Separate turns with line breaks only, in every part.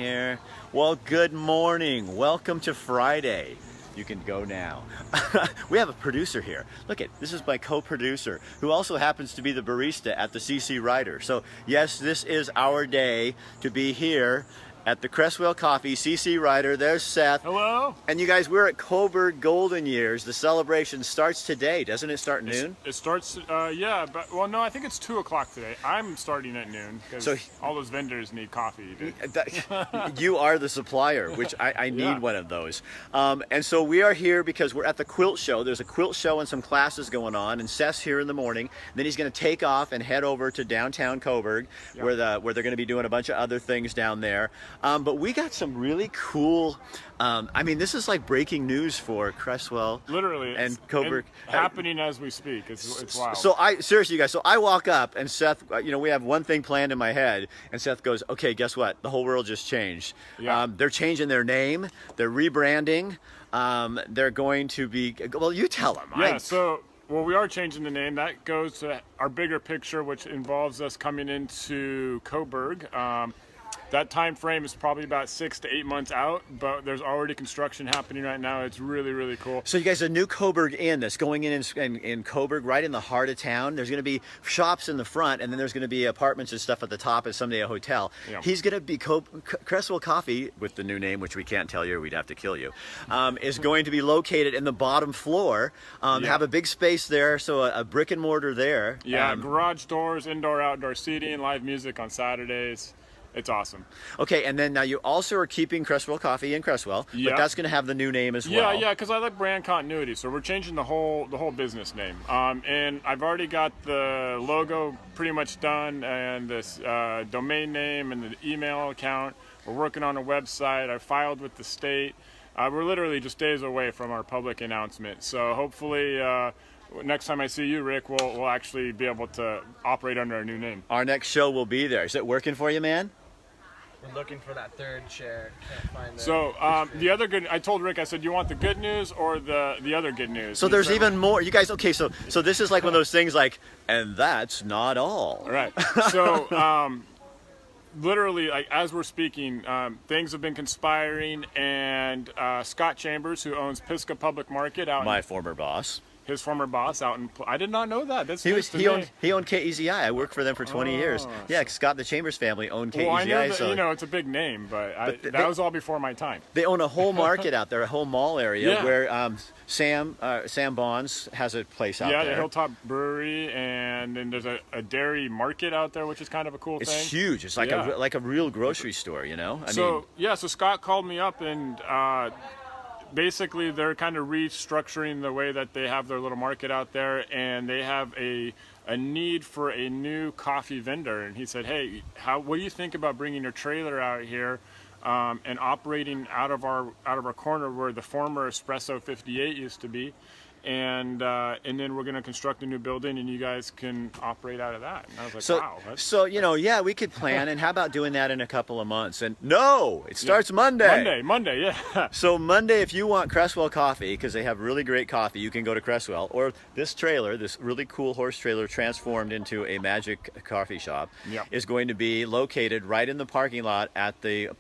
Here. Well, good morning. Welcome to Friday. You can go now. We have a producer here. Look this is my co-producer, who also happens to be the barista at the CC Ryder. So yes, this is our day to be here at the Creswell Coffee, CC Ryder. There's Seth.
Hello.
And you guys, we're at Coburg Golden Years. The celebration starts today. Doesn't it start noon?
It starts, yeah, but, well, no, I think it's 2 o'clock today. I'm starting at noon because all those vendors need coffee.
You are the supplier, which I need
Yeah.
one of those. And so we are here because we're at the quilt show. There's a quilt show and some classes going on, and Seth's here in the morning. Then he's going to take off and head over to downtown Coburg, where they're going to be doing a bunch of other things down there. But we got some really cool, I mean, this is like breaking news for Creswell.
Literally.
And Coburg.
Happening as we speak. It's wild.
So seriously, you guys, so I walk up and Seth, we have one thing planned in my head, and Seth goes, okay, guess what? The whole world just changed.
Yeah.
They're changing their name. They're rebranding. They're going to be, well, you tell them.
Yeah, well, we are changing the name. That goes to our bigger picture, which involves us coming into Coburg. That time frame is probably about 6 to 8 months out, but there's already construction happening right now. It's really, really cool.
So you guys, a new Coburg Inn that's going in Coburg, right in the heart of town. There's going to be shops in the front, and then there's going to be apartments and stuff at the top, and someday a hotel.
Yeah.
He's going to be Creswell Coffee, with the new name, which we can't tell you or we'd have to kill you, is going to be located in the bottom floor. Have a big space there, so a brick and mortar there.
Yeah, garage doors, indoor, outdoor seating, live music on Saturdays. It's awesome.
Okay, and then now you also are keeping Creswell Coffee in Cresswell, but that's going to have the new name as well.
Yeah, because I like brand continuity, so we're changing the whole business name. And I've already got the logo pretty much done, and this domain name and the email account. We're working on a website. I filed with the state. We're literally just days away from our public announcement. So hopefully, next time I see you, Rick, we'll actually be able to operate under our new name.
Our next show will be there. Is it working for you, man?
We're looking for that third chair. Can't find it.
So the other good, I told Rick, I said, you want the good news or the other good news?
So there's even more. You guys, okay, so this is like one of those things like, and that's not all.
All right. So literally, like, as we're speaking, things have been conspiring, and Scott Chambers, who owns Pisgah Public Market out
My former boss.
his former boss out in, I did not know that. That's
He
owned
KEZI. I worked for them for 20 years. Yeah, Scott the Chambers family owned KEZI.
Well, I know that,
so
it's a big name, but
But
that was all before my time.
they own a whole market out there, a whole mall area
Yeah.
where Sam Bonds has a place out
Yeah,
there.
the Hilltop Brewery, and then there's a dairy market out there, which is kind of a cool thing.
It's huge. It's like a real grocery store,
So Scott called me up, and basically they're kind of restructuring the way that they have their little market out there, and they have a need for a new coffee vendor. And he said, hey, what do you think about bringing your trailer out here and operating out of our corner where the former Espresso 58 used to be, and then we're going to construct a new building, and you guys can operate out of that. And I was like, wow.
We could plan. And how about doing that in a couple of months? And no, it starts Monday.
Monday, yeah.
So Monday, if you want Creswell Coffee, because they have really great coffee, you can go to Creswell. Or this trailer, this really cool horse trailer transformed into a magic coffee shop, is going to be located right in the parking lot at the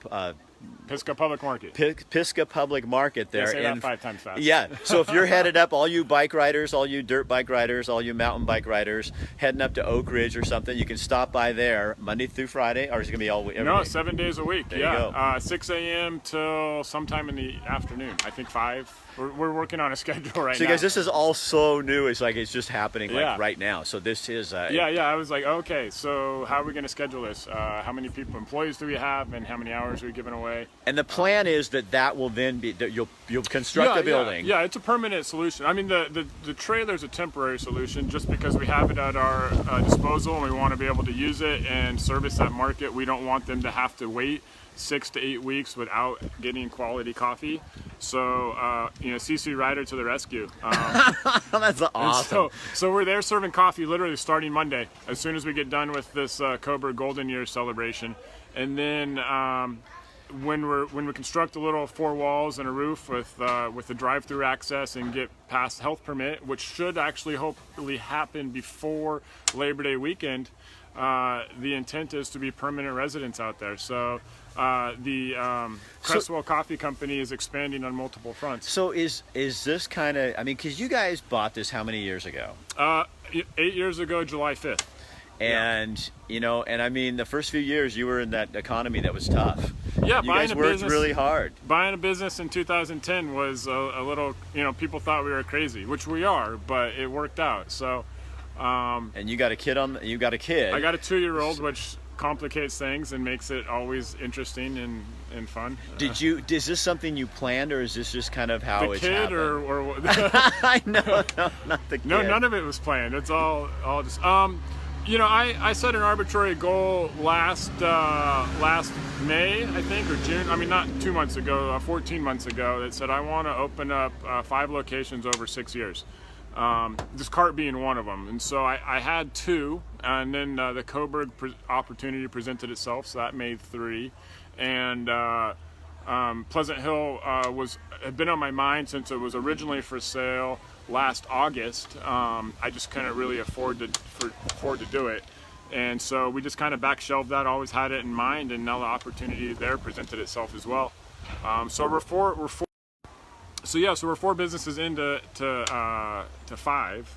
Pisgah Public Market.
Pisgah Public Market there.
Yeah, say that 5 times fast.
Yeah. So if you're headed up, all you bike riders, all you dirt bike riders, all you mountain bike riders, heading up to Oak Ridge or something, you can stop by there Monday through Friday, or is it going to be every day?
7 days a week.
There you go.
6 a.m. till sometime in the afternoon. I think 5. We're working on a schedule right now.
So you guys, this is all so new. It's like it's just happening right now. So this is
I was like, okay, so how are we going to schedule this? How many employees do we have, and how many hours are we giving away?
And the plan is that will then be that you'll construct a building.
Yeah, it's a permanent solution. I mean, the trailer is a temporary solution just because we have it at our disposal, and we want to be able to use it and service that market. We don't want them to have to wait 6 to 8 weeks without getting quality coffee. So, CC Ryder to the rescue.
That's awesome.
So we're there serving coffee literally starting Monday, as soon as we get done with this Coburg Golden Year celebration. And then when we construct a little 4 walls and a roof with the drive-through access and get past health permit, which should actually hopefully happen before Labor Day weekend, the intent is to be permanent residents out there. So the Creswell Coffee Company is expanding on multiple fronts.
So is this kind of, I mean, because you guys bought this how many years ago?
8 years ago, July 5th.
And, you know, and I mean, the first few years you were in that economy that was tough.
Yeah,
you
buying
guys
a
worked
business,
really hard.
Buying a business in 2010 was a little, you know, people thought we were crazy, which we are, but it worked out. So,
and you got a kid you got a kid.
I got a 2-year-old, which complicates things and makes it always interesting and fun.
Is this something you planned, or is this just kind of how
the
it's
kid
happened?
or what?
I know, no, not the kid.
No, none of it was planned. It's all just. You know, I set an arbitrary goal last May, I think, or June. I mean, not 2 months ago, 14 months ago. That said I want to open up 5 locations over 6 years. This cart being one of them. And so I had 2, and then the Coburg opportunity presented itself, so that made 3. And Pleasant Hill had been on my mind since it was originally for sale last August. I just couldn't really afford to do it, and so we just kind of back shelved that. Always had it in mind, and now the opportunity there presented itself as well. So we're 4 businesses into 5,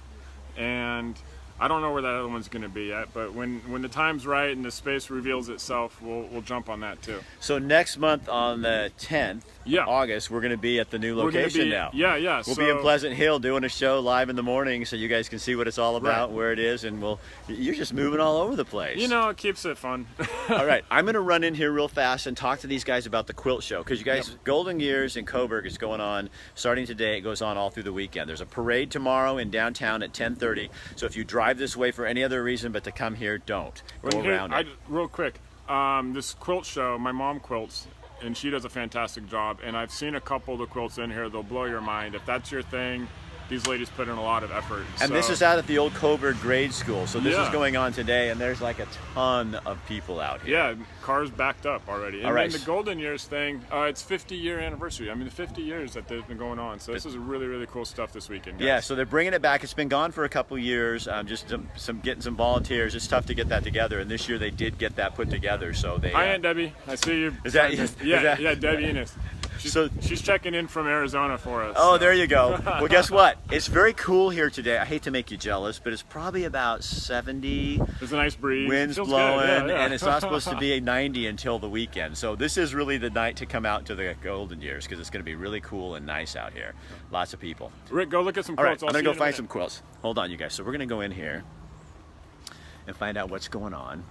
and I don't know where that other one's going to be yet, but when the time's right and the space reveals itself, we'll jump on that too.
So next month on the 10th, August, we're going to be at the new location now.
Yeah.
We'll be in Pleasant Hill doing a show live in the morning, so you guys can see what it's all about, where it is, and you're just moving all over the place.
You know, it keeps it fun.
All right, I'm going to run in here real fast and talk to these guys about the quilt show, because you guys, Golden Years in Coburg is going on starting today. It goes on all through the weekend. There's a parade tomorrow in downtown at 10:30. So if you drive this way for any other reason but to come here, don't go around it.
Real quick, this quilt show, my mom quilts, and she does a fantastic job, and I've seen a couple of the quilts in here. They'll blow your mind. If that's your thing, these ladies put in a lot of effort.
And this is out at the old Coburg grade school, so this is going on today, and there's like a ton of people out here.
Yeah, cars backed up already. And
then
the Golden Years thing, it's 50-year anniversary. I mean, the 50 years that they've been going on. So this is really, really cool stuff this weekend, guys.
Yeah, so they're bringing it back. It's been gone for a couple years, just getting some volunteers. It's tough to get that together, and this year they did get that put together. So they.
Hi, Aunt Debbie. I see you.
Is that?
Yeah, Debbie Enos. She's checking in from Arizona for us.
Oh, so. There you go. Well, guess what? It's very cool here today. I hate to make you jealous, but it's probably about 70.
There's a nice breeze.
Winds blowing, and it's not supposed to be 90 until the weekend. So this is really the night to come out to the Golden Years, because it's going to be really cool and nice out here. Lots of people.
Rick, go look at some
quilts.
All
right, I'm going to go find some quilts. Hold on, you guys. So we're going to go in here and find out what's going on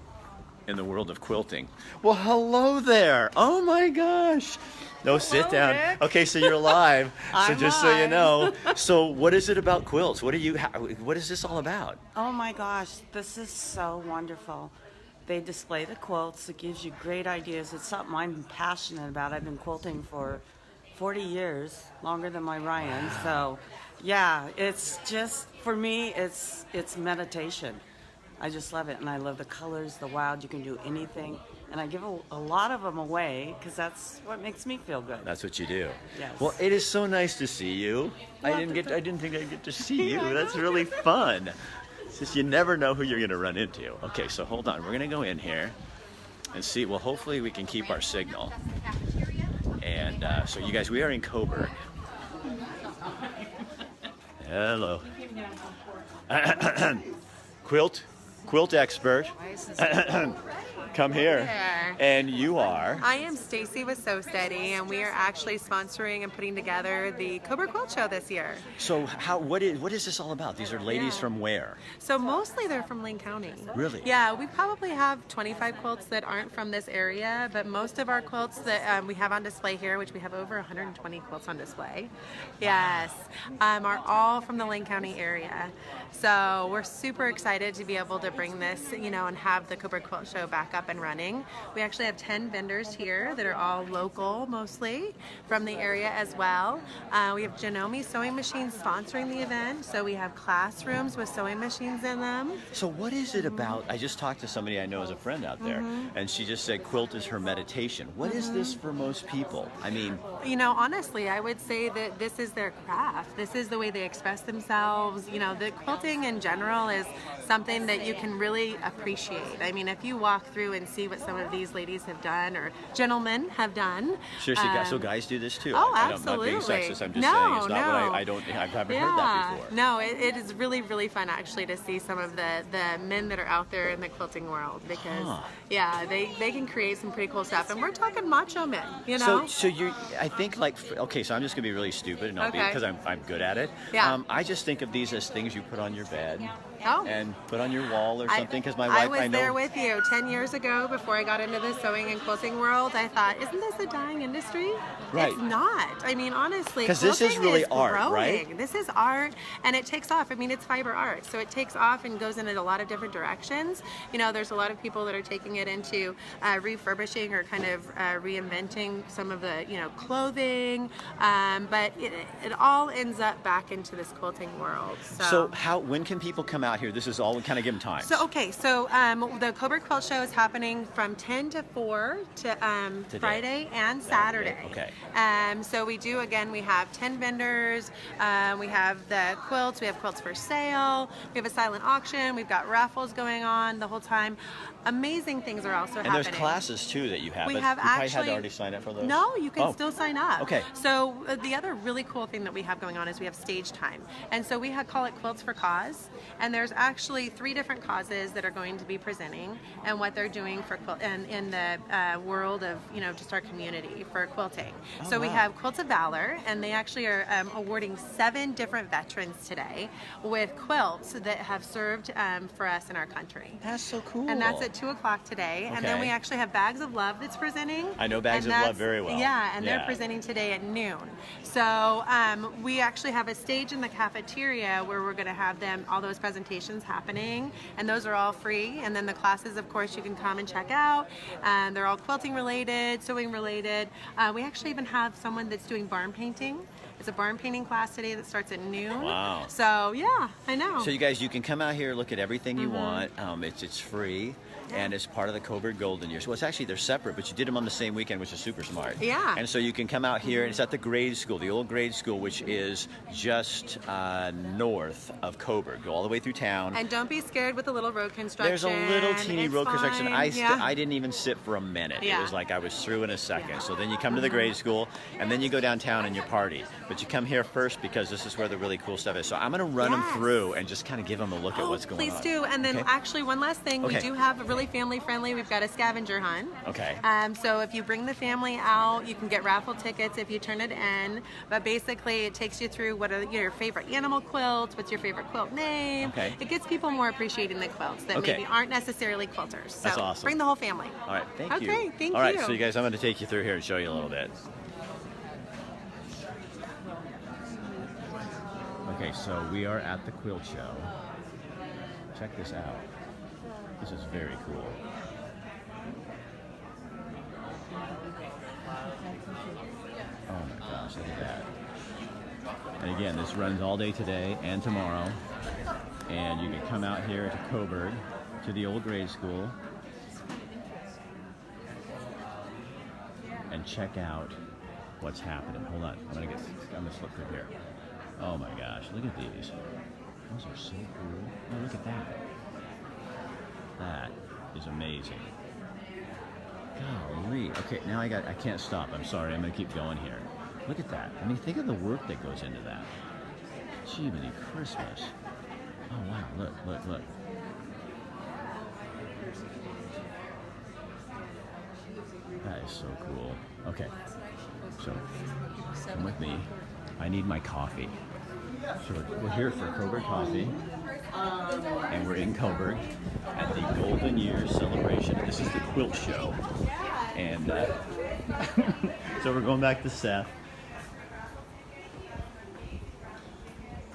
in the world of quilting. Well, hello there. Oh my gosh. No, sit down.
Rick.
Okay, so you're live. So just so you
live.
know. So what is it about quilts? What is this all about?
Oh my gosh, this is so wonderful. They display the quilts. It gives you great ideas. It's something I'm passionate about. I've been quilting for 40 years, longer than my Ryan. So yeah, it's just, for me, it's meditation. I just love it, and I love the colors, the wild. You can do anything, and I give a lot of them away because that's what makes me feel good.
That's what you do.
Yes.
Well, it is so nice to see you. I didn't think I'd get to see you. That's really fun. It's just you never know who you're going to run into. Okay, so hold on. We're going to go in here and see. Well, hopefully we can keep our signal. And so you guys, we are in Coburg. Hello. Quilt expert. Come here.
There.
And you are?
I am Stacy with So Steady, and we are actually sponsoring and putting together the Coburg Quilt Show this year.
So what is this all about? These are ladies from where?
So mostly they're from Lane County.
Really?
Yeah, we probably have 25 quilts that aren't from this area, but most of our quilts that we have on display here, which we have over 120 quilts on display, yes, are all from the Lane County area. So we're super excited to be able to bring this, and have the Coburg Quilt Show back up and running. We actually have 10 vendors here that are all local, mostly from the area as well. We have Janome sewing machines sponsoring the event, so we have classrooms with sewing machines in them.
So what is it about? I just talked to somebody I know as a friend out there, and she just said quilt is her meditation. What is this for most people? I mean,
honestly, I would say that this is their craft. This is the way they express themselves. The quilting in general is something that you can really appreciate. I mean, if you walk through through and see what some of these ladies have done or gentlemen have done.
Seriously, guys, so guys do this too.
Oh,
I'm
absolutely.
not being sexist. I'm just
No,
saying it's not
no.
what I haven't heard that before.
No, it is really, really fun actually to see some of the men that are out there in the quilting world because, yeah, they can create some pretty cool stuff. And we're talking macho men, you know?
So you're, I think like, okay, so I'm just gonna be really stupid and I'll be, because I'm good at it.
Yeah.
I just think of these as things you put on your bed.
Oh.
And put on your wall or something, because my wife,
I was
I know.
there with you 10 years ago before I got into the sewing and quilting world. I thought, isn't this a dying industry?
Right.
It's not. I mean, honestly,
because this is really art,
growing.
right?
This is art, and it takes off. I mean, it's fiber art, so it takes off and goes in a lot of different directions. You know, there's a lot of people that are taking it into refurbishing or kind of reinventing some of the, you know, clothing, but it all ends up back into this quilting world.
So when can people come out here? This is all, kind of give them time.
So the Coburg Quilt Show is happening from 10 to 4 to Friday and Saturday.
Okay.
So we have 10 vendors, we have the quilts, we have quilts for sale, we have a silent auction, we've got raffles going on the whole time. Amazing things are also happening.
And there's classes too that you have.
We
but
have
you probably
actually
had to already sign up for those.
No, you can still sign up.
Okay.
So the other really cool thing that we have going on is we have stage time, and so we call it Quilts for Cause. And there's actually 3 different causes that are going to be presenting and what they're doing for quilt and in the world of, you know, just our community for quilting. So we have Quilts of Valor, and they actually are awarding 7 different veterans today with quilts that have served for us in our country.
That's so cool.
And that's at 2 o'clock today. And then we actually have Bags of Love that's presenting.
I know Bags of Love very well.
Yeah, and they're presenting today at noon. So we actually have a stage in the cafeteria where we're going to have all those presentations happening, and those are all free. And then the classes, of course, you can come and check out. They're all quilting related, sewing related. We actually even have someone that's doing barn painting. It's a barn painting class today that starts at noon.
Wow.
So yeah, I know.
So you guys, you can come out here, look at everything you want. It's free. And it's part of the Coburg Golden Years. Well, it's actually, they're separate, but you did them on the same weekend, which is super smart.
Yeah.
And so you can come out here, and it's at the grade school, the old grade school, which is just north of Coburg. Go all the way through town.
And don't be scared with the little road construction.
There's a little teeny
It's
road construction.
fine.
I didn't even sit for a minute.
Yeah.
It was like I was through in a second. So then you come to the grade school, and then you go downtown and you party. But you come here first because this is where the really cool stuff is. So I'm going to run them through and just kind of give them a look at what's going on.
Please do. And then actually one last thing, we do have a really family friendly. We've got a scavenger hunt.
Okay.
So if you bring the family out, you can get raffle tickets if you turn it in. But basically, it takes you through what are your favorite animal quilts, what's your favorite quilt name.
Okay.
It gets people more appreciating the quilts that maybe aren't necessarily quilters. So
That's awesome.
bring the whole family.
All right, thank you.
Okay, thank you.
All right, so you guys, I'm going to take you through here and show you a little bit. Okay, so we are at the quilt show. Check this out. This is very cool. Oh my gosh, look at that. And again, this runs all day today and tomorrow. And you can come out here to Coburg, to the old grade school, and check out what's happening. Hold on, I'm gonna slip through here. Oh my gosh, look at these. Those are so cool. Oh, look at that. That is amazing. Golly. Okay, now I can't stop. I'm sorry, I'm gonna keep going here. Look at that. I mean, think of the work that goes into that. Jiminy Christmas. Oh wow, look. That is so cool. Okay, so come with me. I need my coffee. So we're here for Coburg Coffee, and we're in Coburg at the Golden Years celebration. This is the quilt show, and so we're going back to Seth.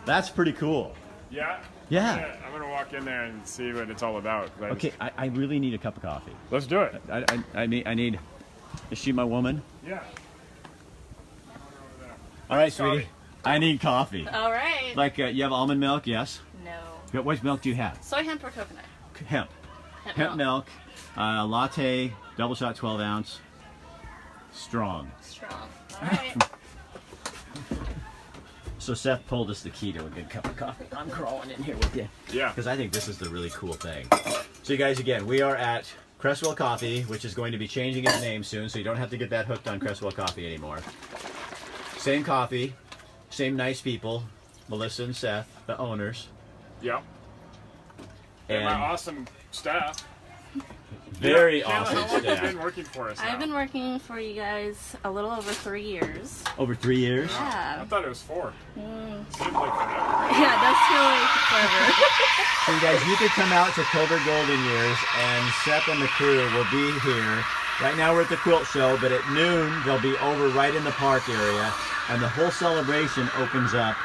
That's pretty cool.
Yeah?
Yeah.
I'm going to walk in there and see what it's all about.
Okay, I really need a cup of coffee.
Let's do it.
I need. Is she my woman?
Yeah.
All right, sweetie. I need coffee.
All right.
Like, you have almond milk? Yes.
No.
What milk do you have?
Soy, hemp, or coconut?
Hemp milk. Latte, double shot, 12 ounce. Strong.
Strong. All right.
So Seth pulled us the key to a good cup of coffee. I'm crawling in here with you.
Yeah.
Because I think this is the really cool thing. So you guys, again, we are at Creswell Coffee, which is going to be changing its name soon, so you don't have to get that hooked on Creswell Coffee anymore. Same coffee, same nice people, Melissa and Seth, the owners.
Yep. And my awesome staff.
Very
Kayla,
awesome
how long have you
staff.
been working for us now?
I've been working for you guys a little over 3 years.
Over 3 years?
I
Yeah.
thought it was 4.
Mm.
Seemed like forever.
Yeah, that's really clever.
So you guys, you could come out to Coburg Golden Years, and Seth and the crew will be here. Right now we're at the Quilt Show, but at noon they'll be over right in the park area, and the whole celebration opens up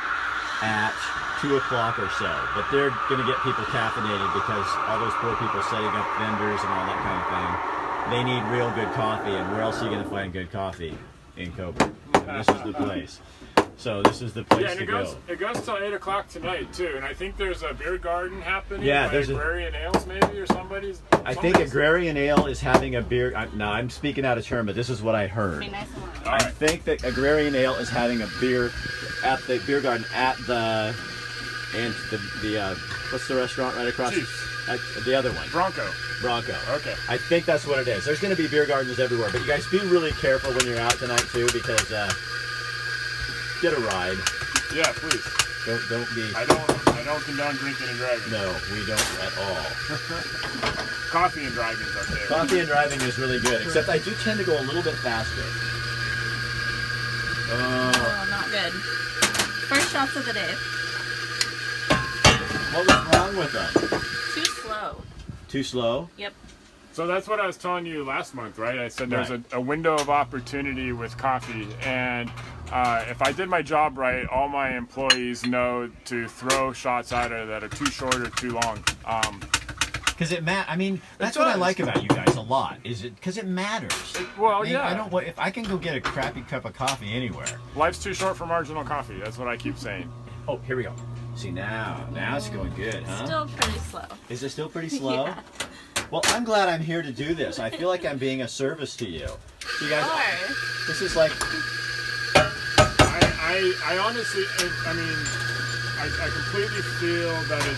at 2 o'clock or so. But they're going to get people caffeinated because all those poor people setting up vendors and all that kind of thing, they need real good coffee, and where else are you going to find good coffee in Coburg? And this is the place. So this is the place
Yeah, and
to go.
it goes till 8 o'clock tonight too, and I think there's a beer garden happening.
Yeah,
by
there's a-
Agrarian Ales maybe, or somebody's.
I think Agrarian Ale is having a beer. Now I'm speaking out of turn, but this is what I heard.
Be nice and warm.
All
I
right.
think that Agrarian Ale is having a beer at the beer garden at the what's the restaurant right across?
Chiefs.
The other one,
Bronco.
Bronco.
Okay.
I think that's what it is. There's going to be beer gardens everywhere, but you guys be really careful when you're out tonight too, because get a ride.
Yeah, please.
Don't be.
I don't condone drinking and driving.
No, we don't at all.
Coffee and driving's okay.
Coffee and driving is really good, except I do tend to go a little bit faster.
Oh, not good. First shots of the day.
What was wrong with them?
Too slow.
Too slow?
Yep.
So that's what I was telling you last month, right? I said there's
Right.
a window of opportunity with coffee, and if I did my job right, all my employees know to throw shots at it that are too short or too long.
Because I mean, that's
It
what I
does.
like about you guys a lot. Is it because it matters?
Well,
I mean,
yeah.
I don't. If I can go get a crappy cup of coffee anywhere.
Life's too short for marginal coffee. That's what I keep saying.
Oh, here we go. See now it's going good, huh?
Still pretty slow.
Is it still pretty slow?
Yeah.
Well, I'm glad I'm here to do this. I feel like I'm being a service to you. So you guys,
Or,
this is like,
I honestly, I mean, I completely feel that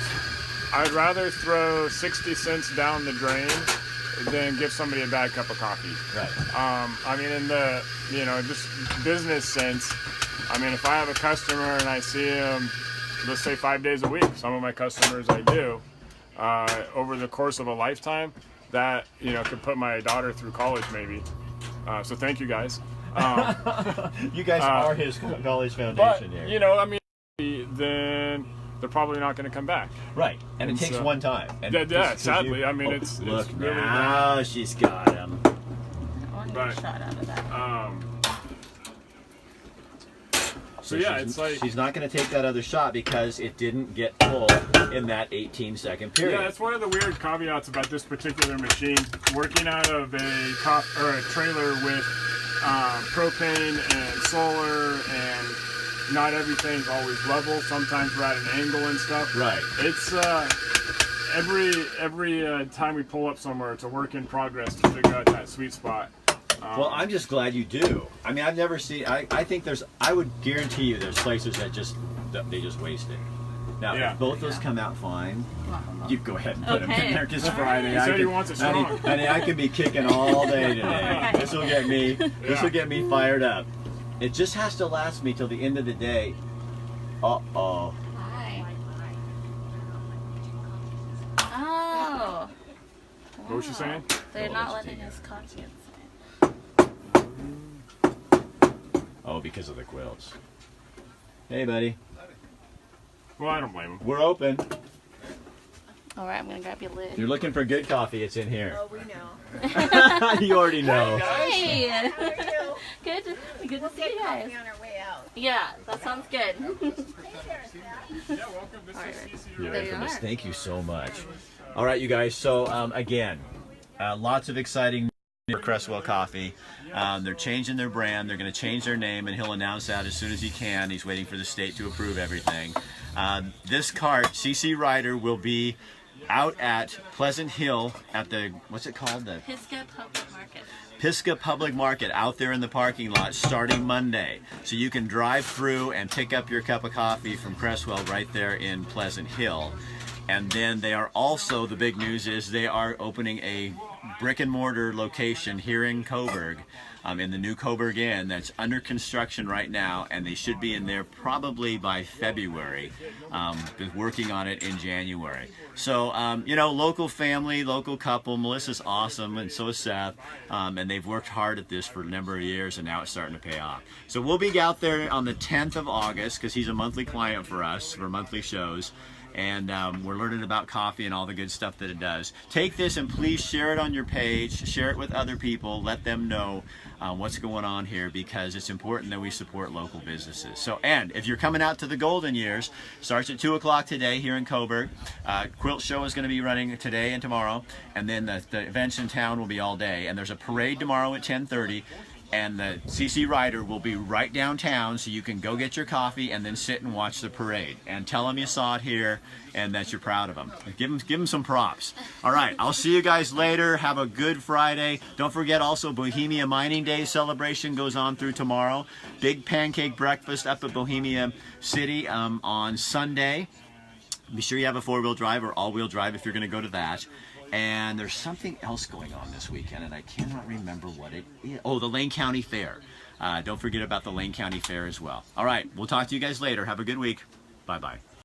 I'd rather throw 60 cents down the drain than give somebody a bad cup of coffee.
right.
I mean, in the, just business sense, I mean, if I have a customer and I see him, let's say 5 days a week, some of my customers I do, over the course of a lifetime, that, could put my daughter through college maybe. So thank you guys.
You guys are his college
But,
foundation here.
I mean, then they're probably not going to come back.
Right, and it
And
takes
so-
one time. And
Yeah,
just 'cause
sadly, I mean, it's
look
really
now she's got him.
one good
Right.
shot out of that.
So yeah,
she's,
it's like,
she's not going to take that other shot because it didn't get full in that 18-second period.
yeah, that's one of the weird caveats about this particular machine. Working out of a trailer with propane and solar, and not everything's always level. Sometimes we're at an angle and stuff.
Right.
It's every time we pull up somewhere, it's a work in progress to figure out that sweet spot.
Well, I'm just glad you do. I mean, I've never seen. I think I would guarantee you there's places that they just waste it. Now,
Yeah.
if both those come out fine, you go ahead and put them in
Okay.
there because Friday.
He said he wants it
honey,
strong.
honey, I could be kicking all day today. This will get me. This will get me fired up. It just has to last me till the end of the day. Uh-oh.
Hi. Oh.
What was she saying?
They're
Oh,
not
let's
letting
take
us coffee inside.
Oh, because of the quilts. Hey, buddy.
Well, I don't blame him.
We're open.
All right, I'm gonna grab your lid.
You're looking for good coffee. It's in here.
Oh, we know.
You already know.
Hey.
How are you?
Good to see you
Get
guys.
coffee on our way out.
Yeah, that sounds good.
Yeah, welcome. This is CC.
You're
There you
infamous.
are.
Thank you so much. All right, you guys. So again, lots of exciting news for Creswell Coffee. They're changing their brand. They're going to change their name, and he'll announce that as soon as he can. He's waiting for the state to approve everything. This cart, CC Rider, will be out at Pleasant Hill at the, what's it called? The
Pisgah Public Market.
Pisgah Public Market out there in the parking lot starting Monday. So you can drive through and pick up your cup of coffee from Creswell right there in Pleasant Hill. And then they are also, the big news is they are opening a brick and mortar location here in Coburg, in the new Coburg Inn that's under construction right now, and they should be in there probably by February. Been working on it in January. So, you know, local family, local couple. Melissa's awesome, and so is Seth, and they've worked hard at this for a number of years, and now it's starting to pay off. So we'll be out there on the 10th of August because he's a monthly client for us for monthly shows. And we're learning about coffee and all the good stuff that it does. Take this and please share it on your page, share it with other people, let them know what's going on here, because it's important that we support local businesses. So, and if you're coming out to the Golden Years, starts at 2 o'clock today here in Coburg. Quilt show is going to be running today and tomorrow, and then the events in town will be all day. And there's a parade tomorrow at 10:30. And the CC Rider will be right downtown, so you can go get your coffee and then sit and watch the parade. And tell them you saw it here and that you're proud of them. Give them some props. All right, I'll see you guys later. Have a good Friday. Don't forget also Bohemia Mining Day celebration goes on through tomorrow. Big pancake breakfast up at Bohemia City on Sunday. Be sure you have a 4-wheel drive or all-wheel drive if you're going to go to that. And there's something else going on this weekend, and I cannot remember what it is. Oh, the Lane County Fair. Don't forget about the Lane County Fair as well. All right, we'll talk to you guys later. Have a good week. Bye-bye.